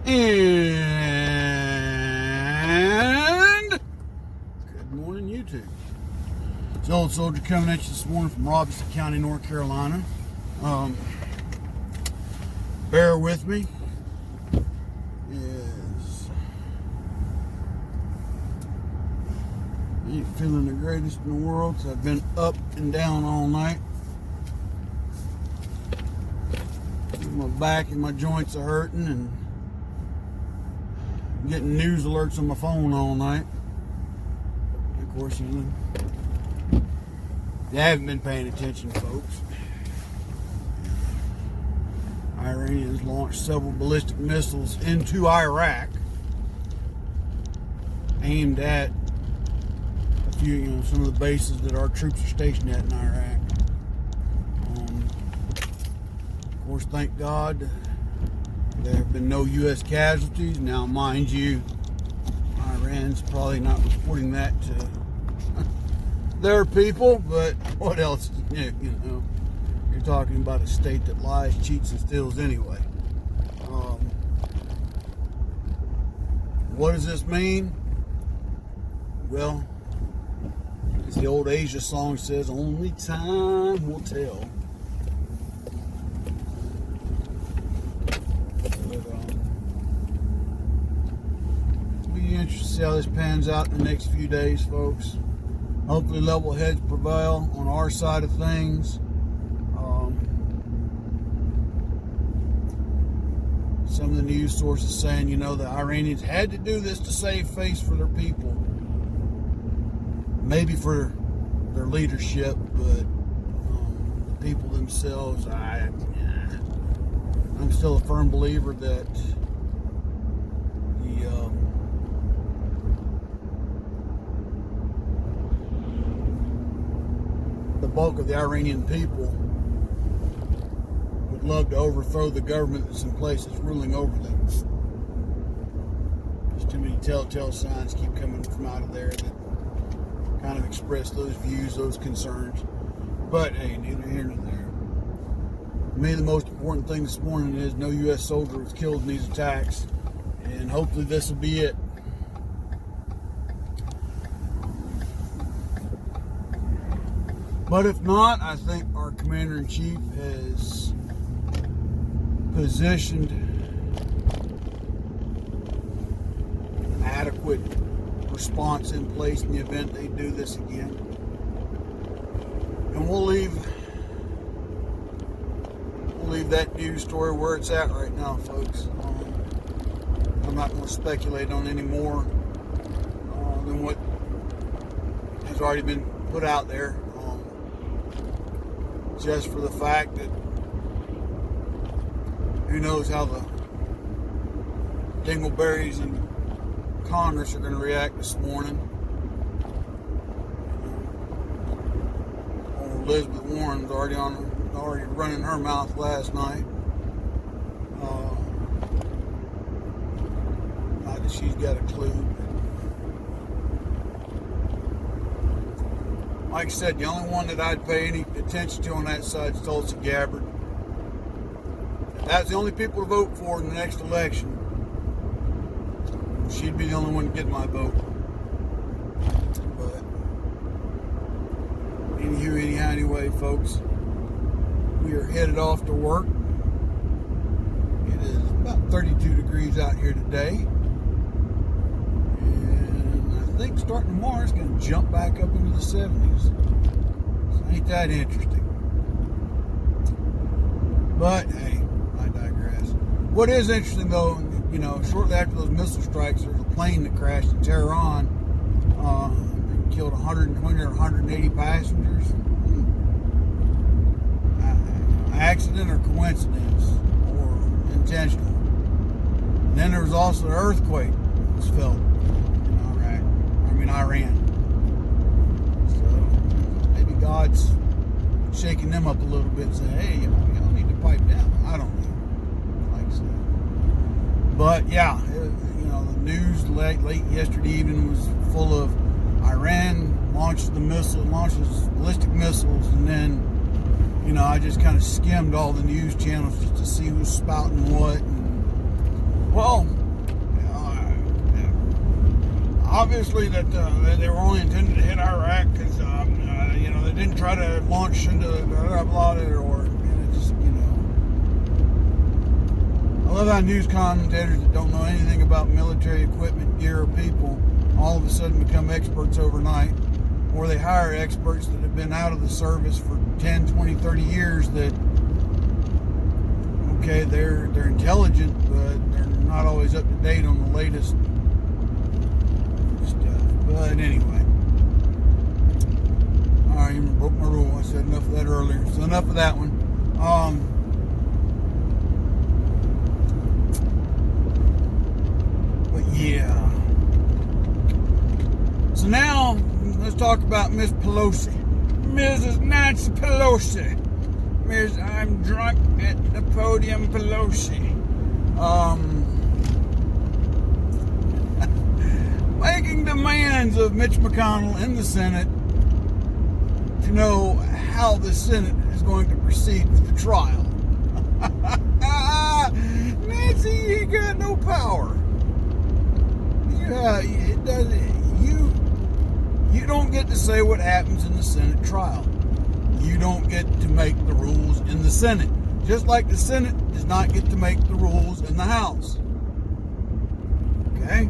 And good morning, YouTube. It's Old Soldier coming at you this morning from Robeson County, North Carolina. Bear with me. Ain't feeling the greatest in the world, so I've been up and down all night. My back and my joints are hurting, and I'm getting news alerts on my phone all night. Of course, you haven't been paying attention, folks. Iran has launched several ballistic missiles into Iraq, aimed at a few, some of the bases that our troops are stationed at in Iraq. Of course, thank God, there have been no U.S. casualties. Now, mind you, Iran's probably not reporting that to their people, but what else is new, You're talking about a state that lies, cheats, and steals anyway. What does this mean? Well, as the old Asia song says, only time will tell. Be interested to see how this pans out in the next few days, folks. Hopefully level heads prevail on our side of things. Some of the news sources saying, the Iranians had to do this to save face for their people. Maybe for their leadership, but the people themselves, I'm still a firm believer that the bulk of the Iranian people would love to overthrow the government that's in place that's ruling over them. There's too many telltale signs keep coming from out of there that kind of express those views, those concerns. But hey, neither here nor there. To me, the most important thing this morning is no U.S. soldier was killed in these attacks, and hopefully this will be it. But if not, I think our Commander-in-Chief has positioned an adequate response in place in the event they do this again. And we'll leave that news story where it's at right now, folks. I'm not going to speculate on any more than what has already been put out there. Just for the fact that who knows how the dingleberries in Congress are going to react this morning. Old Elizabeth Warren's already running her mouth last night. Not that she's got a clue. Like I said, the only one that I'd pay any attention to on that side is Tulsi Gabbard. If that's the only people to vote for in the next election, she'd be the only one to get my vote. But anyway, folks, we are headed off to work. It is about 32 degrees out here today. I think starting tomorrow it's going to jump back up into the 70s. So ain't that interesting. But hey, I digress. What is interesting though, shortly after those missile strikes, there was a plane that crashed in Tehran and killed 120 or 180 passengers. Accident or coincidence or intentional. And then there was also an earthquake that was felt. Iran. So maybe God's shaking them up a little bit and saying, hey, y'all need to pipe down. I don't know. Like I said. But yeah, the news late yesterday evening was full of Iran launches ballistic missiles, and then I just kind of skimmed all the news channels just to see who's spouting what. And, well, obviously that they were only intended to hit Iraq because they didn't try to launch into blah or just I love how news commentators that don't know anything about military equipment, gear, or people all of a sudden become experts overnight, or they hire experts that have been out of the service for 10, 20, 30 years that, okay, they're intelligent, but they're not always up to date on the latest stuff. But anyway, I even broke my rule. I said enough of that earlier, so enough of that one. But yeah. So now let's talk about Miss Pelosi, Mrs. Nancy Pelosi. Miss I'm drunk at the podium Pelosi. Making demands of Mitch McConnell in the Senate to know how the Senate is going to proceed with the trial. Nancy, you got no power. It doesn't. You don't get to say what happens in the Senate trial. You don't get to make the rules in the Senate. Just like the Senate does not get to make the rules in the House. Okay?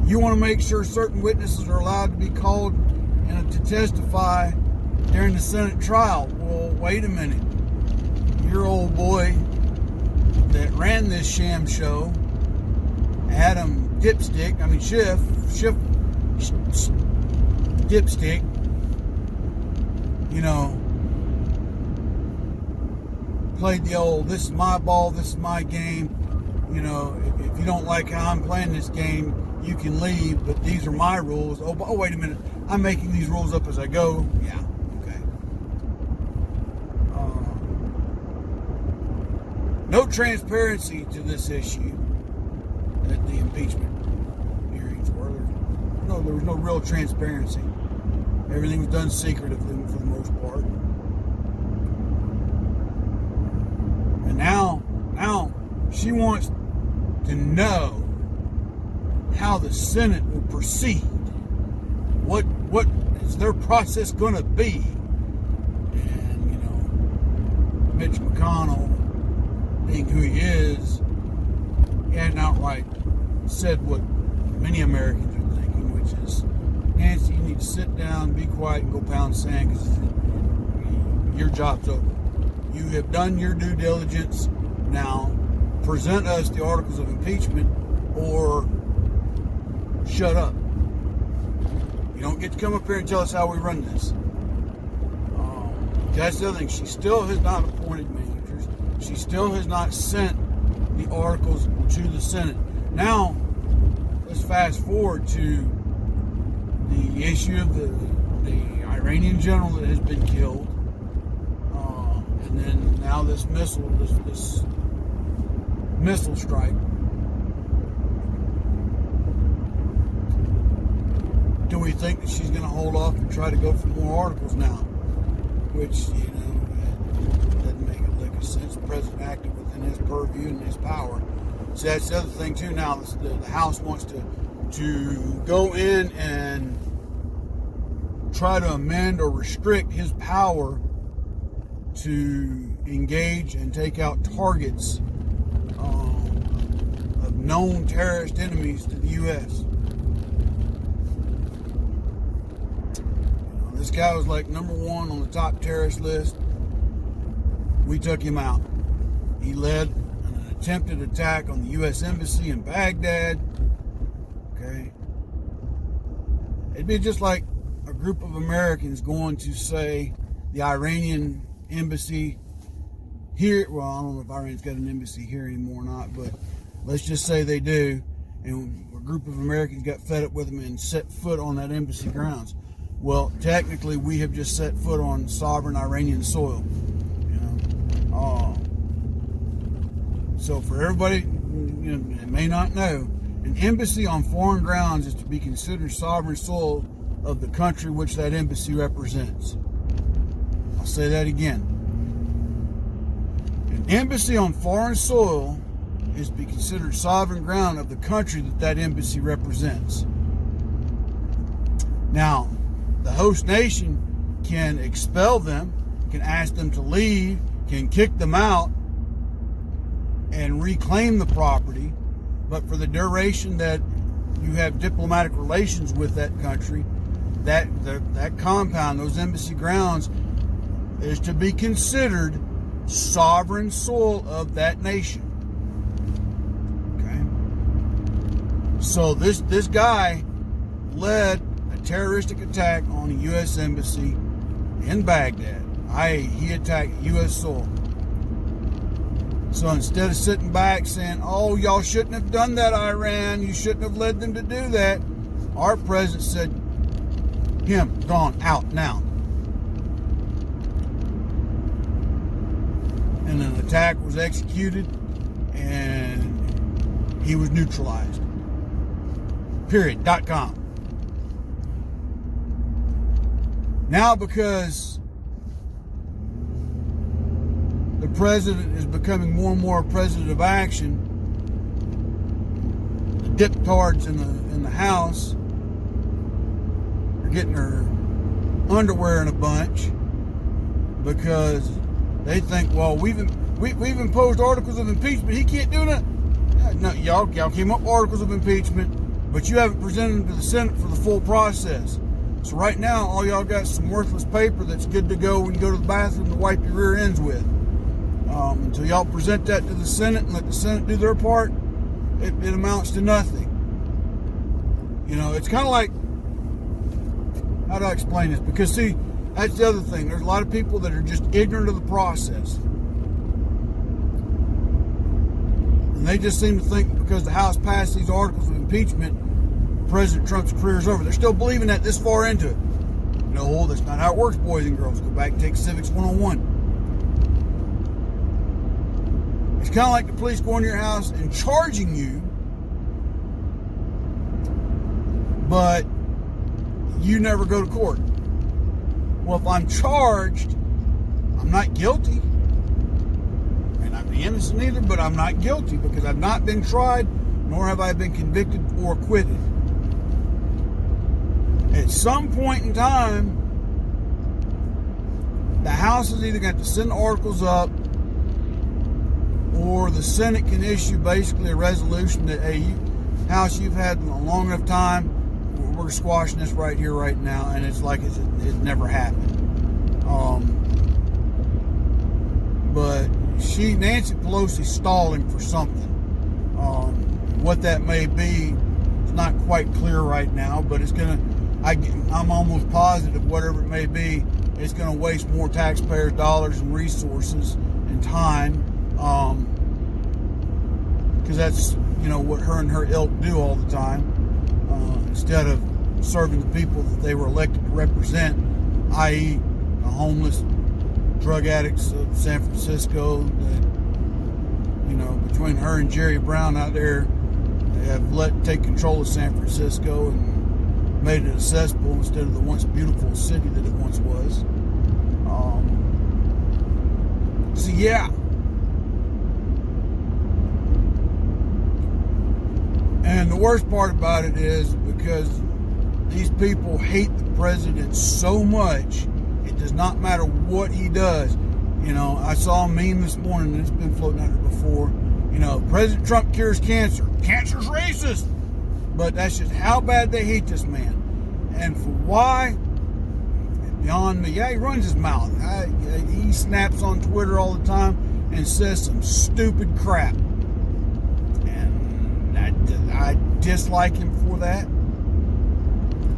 You want to make sure certain witnesses are allowed to be called and to testify during the Senate trial. Well, wait a minute. Your old boy that ran this sham show, Adam Dipstick, Schiff Dipstick, played the old, this is my ball, this is my game. If you don't like how I'm playing this game, you can leave, but these are my rules. Oh, wait a minute. I'm making these rules up as I go. Yeah, okay. No transparency to this issue at the impeachment hearings were. There was no real transparency. Everything was done secretively for the most part. And now she wants to know how the Senate will proceed. What is their process going to be? And Mitch McConnell, being who he is, he hadn't outright said what many Americans are thinking, which is, Nancy, you need to sit down, be quiet, and go pound sand because your job's over. You have done your due diligence. Now, present us the articles of impeachment or shut up. You don't get to come up here and tell us how we run this. That's the other thing. She still has not appointed managers. She still has not sent the articles to the Senate. Now, let's fast forward to the issue of the Iranian general that has been killed. And then now this missile strike. Do we think that she's going to hold off and try to go for more articles now? Which, doesn't make a lick of sense. The president acted within his purview and his power. So that's the other thing, too, now. The House wants to go in and try to amend or restrict his power to engage and take out targets of known terrorist enemies to the U.S. This guy was like number one on the top terrorist list. We took him out. He led an attempted attack on the U.S. Embassy in Baghdad. Okay. It'd be just like a group of Americans going to say the Iranian embassy here. Well, I don't know if Iran's got an embassy here anymore or not, but let's just say they do. And a group of Americans got fed up with them and set foot on that embassy grounds. Well, technically, we have just set foot on sovereign Iranian soil. So for everybody that may not know, an embassy on foreign grounds is to be considered sovereign soil of the country which that embassy represents. I'll say that again. An embassy on foreign soil is to be considered sovereign ground of the country that embassy represents. Now, the host nation can expel them, can ask them to leave, can kick them out, and reclaim the property, but for the duration that you have diplomatic relations with that country, that compound, those embassy grounds, is to be considered sovereign soil of that nation. Okay? So this guy led a terroristic attack on a U.S. embassy in Baghdad. He attacked U.S. soil. So instead of sitting back saying, oh, y'all shouldn't have done that, Iran, you shouldn't have led them to do that, our president said, him, gone, out, now. And an attack was executed, and he was neutralized. Period.com. Now, because the president is becoming more and more a president of action, the diptards in the House are getting their underwear in a bunch because they think, well, we've imposed articles of impeachment. He can't do that. No, y'all came up with articles of impeachment, but you haven't presented them to the Senate for the full process. So right now, all y'all got is some worthless paper that's good to go when you go to the bathroom to wipe your rear ends with. Until y'all present that to the Senate and let the Senate do their part, it amounts to nothing. You know, it's kind of like, how do I explain this? Because see, that's the other thing. There's a lot of people that are just ignorant of the process. And they just seem to think because the House passed these articles of impeachment, President Trump's career is over. They're still believing that this far into it. No, that's not how it works, boys and girls. Go back and take Civics 101. It's kind of like the police going to your house and charging you, but you never go to court. Well, if I'm charged, I'm not guilty. And I'm innocent either, but I'm not guilty because I've not been tried, nor have I been convicted or acquitted. At some point in time, the House is either going to have to send articles up, or the Senate can issue basically a resolution that, hey, House, you've had a long enough time, we're squashing this right here, right now, and it's like it never happened. But Nancy Pelosi's stalling for something. What that may be is not quite clear right now, but it's gonna. I'm almost positive whatever it may be, it's gonna waste more taxpayer dollars and resources and time. Because that's, what her and her ilk do all the time. Instead of serving the people that they were elected to represent, i.e. the homeless, drug addicts of San Francisco, that, between her and Jerry Brown out there, they have take control of San Francisco and made it a cesspool instead of the once beautiful city that it once was. So yeah. And the worst part about it is because these people hate the president so much, it does not matter what he does. I saw a meme this morning, and it's been floating out there before. President Trump cures cancer. Cancer's racist. But that's just how bad they hate this man. And for why? Beyond me. Yeah, he runs his mouth. He snaps on Twitter all the time and says some stupid crap. I dislike him for that.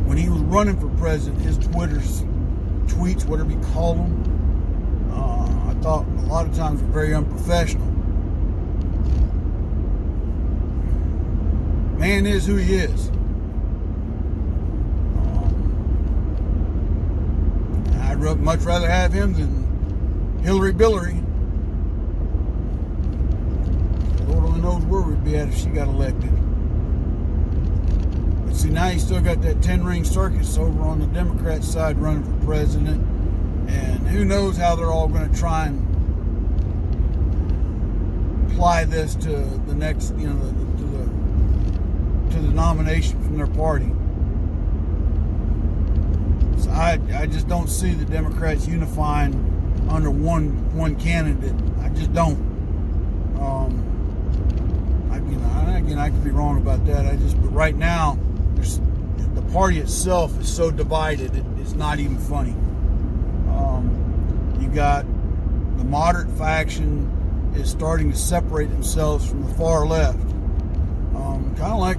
When he was running for president, his tweets, whatever you call them, I thought a lot of times were very unprofessional. Man is who he is. I'd much rather have him than Hillary Billary. Lord only knows where we'd be at if she got elected. But see, now you still got that 10-ring circus over on the Democrat side running for president. And who knows how they're all going to try and apply this to the next, to the nomination from their party. So I just don't see the Democrats unifying under one candidate. I just don't. I could be wrong about that. But right now, the party itself is so divided, it's not even funny. You got the moderate faction is starting to separate themselves from the far left. Kind of like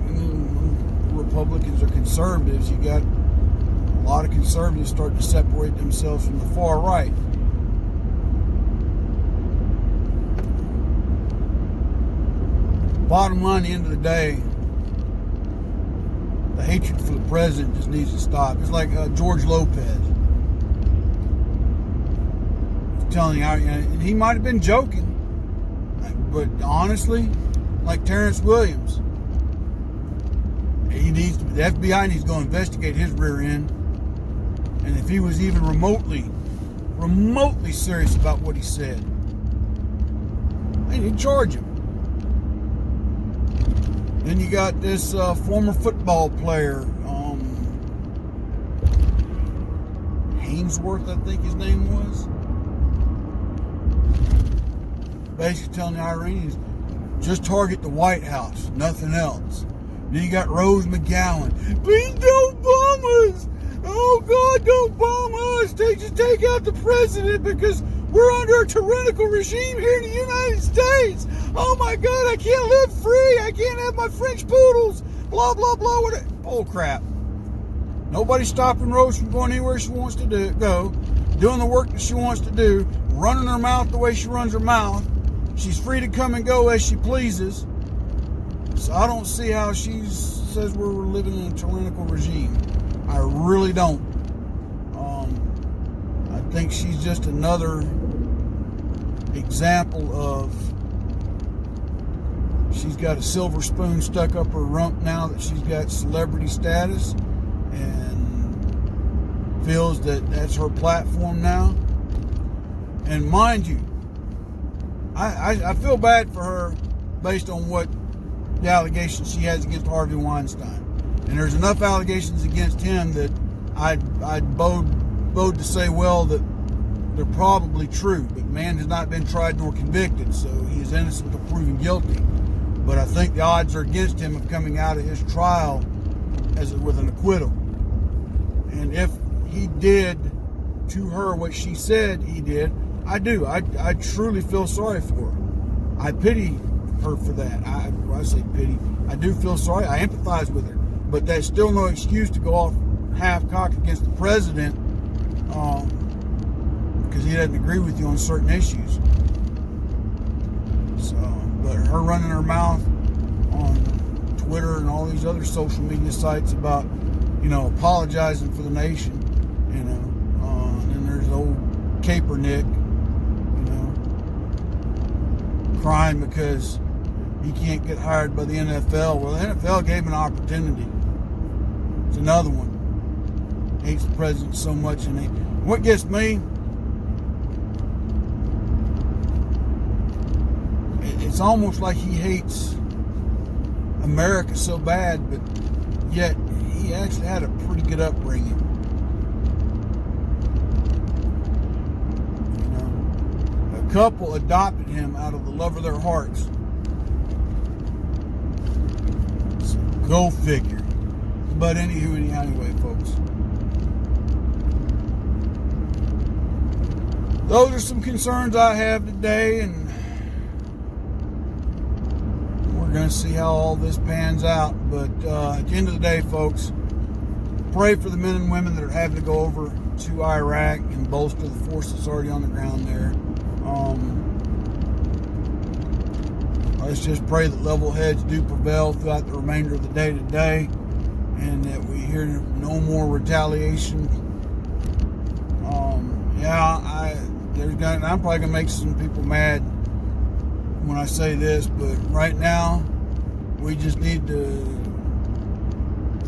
Republicans are conservatives. You got a lot of conservatives starting to separate themselves from the far right. Bottom line, at the end of the day, the hatred for the president just needs to stop. It's like George Lopez. I'm telling you, and he might have been joking, but honestly, like Terrence Williams, the FBI needs to go investigate his rear end. And if he was even remotely serious about what he said, they need to charge him. Then you got this former football player, Hainsworth, I think his name was. Basically telling the Iranians, just target the White House, nothing else. Then you got Rose McGowan. Please don't bomb us. Oh God, don't bomb us. Just take out the president because we're under a tyrannical regime here in the United States. Oh my God, I can't live free. I can't have my French poodles. Blah, blah, blah. Bull crap. Nobody's stopping Rose from going anywhere she wants to go, doing the work that she wants to do, running her mouth the way she runs her mouth. She's free to come and go as she pleases. So I don't see how she says we're living in a tyrannical regime. I really don't. I think she's just another example of she's got a silver spoon stuck up her rump now that she's got celebrity status and feels that that's her platform now. And mind you, I feel bad for her based on what the allegations she has against Harvey Weinstein. And there's enough allegations against him that I'd bode to say, well, that they're probably true. But man has not been tried nor convicted, so he is innocent until proven guilty. But I think the odds are against him of coming out of his trial with an acquittal. And if he did to her what she said he did, I do. I truly feel sorry for her. I pity her for that. I say pity. I do feel sorry. I empathize with her. But that's still no excuse to go off half-cocked against the president because he doesn't agree with you on certain issues. So, but her running her mouth on Twitter and all these other social media sites about, apologizing for the nation, and then there's old Kaepernick, crying because he can't get hired by the NFL. Well, the NFL gave him an opportunity. It's another one. Hates the president so much. And what gets me, it's almost like he hates America so bad, but yet he actually had a pretty good upbringing. A couple adopted him out of the love of their hearts. So go figure. But anyway, folks. Those are some concerns I have today, and we're going to see how all this pans out. But at the end of the day, folks, pray for the men and women that are having to go over to Iraq and bolster the force that's already on the ground there. Let's just pray that level heads do prevail throughout the remainder of the day today, and that we hear no more retaliation. I'm probably going to make some people mad when I say this, but right now, we just need to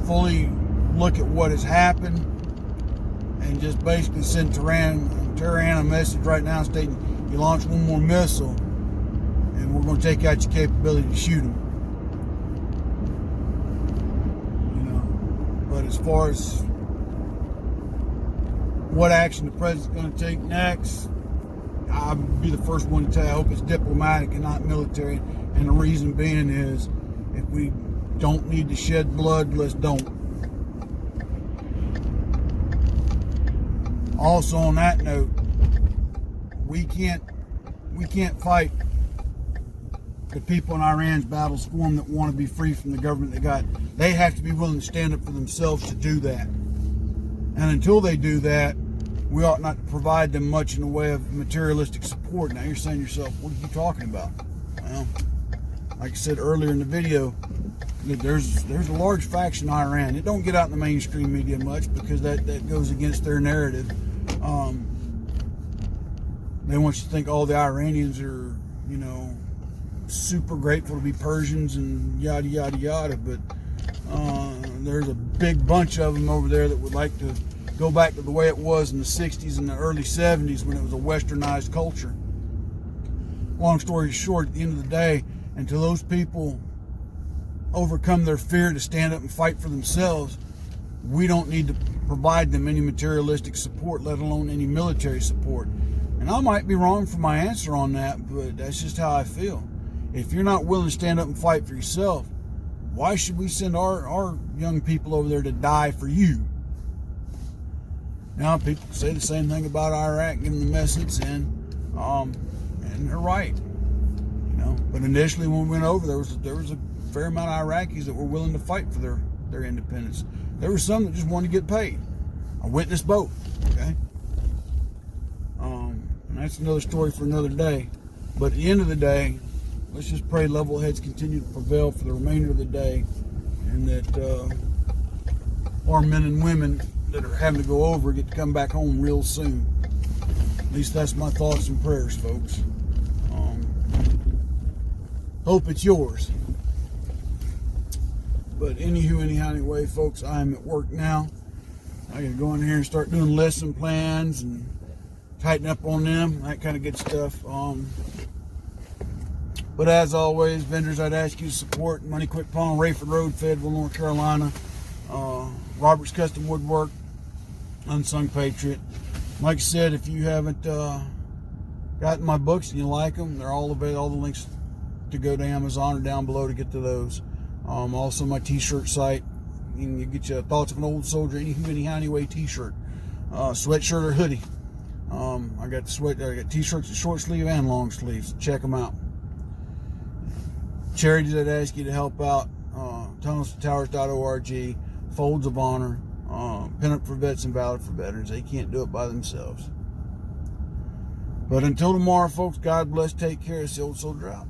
fully look at what has happened and just basically send Tehran a message right now stating, you launch one more missile, and we're going to take out your capability to shoot them. You know, but as far as what action the president's going to take next, I'll be the first one to tell you, I hope it's diplomatic and not military. And the reason being is, if we don't need to shed blood, let's don't. Also, on that note, we can't fight the people in Iran's battles for them that want to be free from the government they got. They have to be willing to stand up for themselves to do that. And until they do that, we ought not to provide them much in the way of materialistic support. Now you're saying to yourself, what are you talking about? Well, like I said earlier in the video, there's a large faction in Iran. It don't get out in the mainstream media much because that goes against their narrative. They want you to think all the Iranians are, you know, super grateful to be Persians and yada yada yada, but there's a big bunch of them over there that would like to go back to the way it was in the 60s and the early 70s when it was a westernized culture. Long story short, at the end of the day, until those people overcome their fear to stand up and fight for themselves, we don't need to provide them any materialistic support, let alone any military support. And I might be wrong for my answer on that, but that's just how I feel. If you're not willing to stand up and fight for yourself, why should we send our young people over there to die for you? Now, people say the same thing about Iraq, given the mess it's in, and they're right. You know, but initially when we went over, there was a fair amount of Iraqis that were willing to fight for their independence. There were some that just wanted to get paid. I witnessed both. Okay, and that's another story for another day. But at the end of the day, let's just pray level heads continue to prevail for the remainder of the day, and that our men and women that are having to go over get to come back home real soon. At least that's my thoughts and prayers, folks. Hope it's yours. But anyway, folks, I'm at work now. I gotta go in here and start doing lesson plans and tighten up on them, that kind of good stuff. But as always, vendors, I'd ask you to support Money Quick Pawn, Rayford Road, Fayetteville, North Carolina. Robert's Custom Woodwork, Unsung Patriot. Like I said, if you haven't gotten my books and you like them, they're all available. All the links to go to Amazon are down below to get to those. Also my t-shirt site. You can get your Thoughts of an Old Soldier, anyway t-shirt, sweatshirt or hoodie. I got t-shirts in short sleeve and long sleeves. Check them out. Charities, I'd ask you to help out. TunnelsToTowers.org, Folds of Honor, Pin Up for Vets and Valid for Veterans. They can't do it by themselves. But until tomorrow, folks, God bless. Take care. It's the Old Soldier out.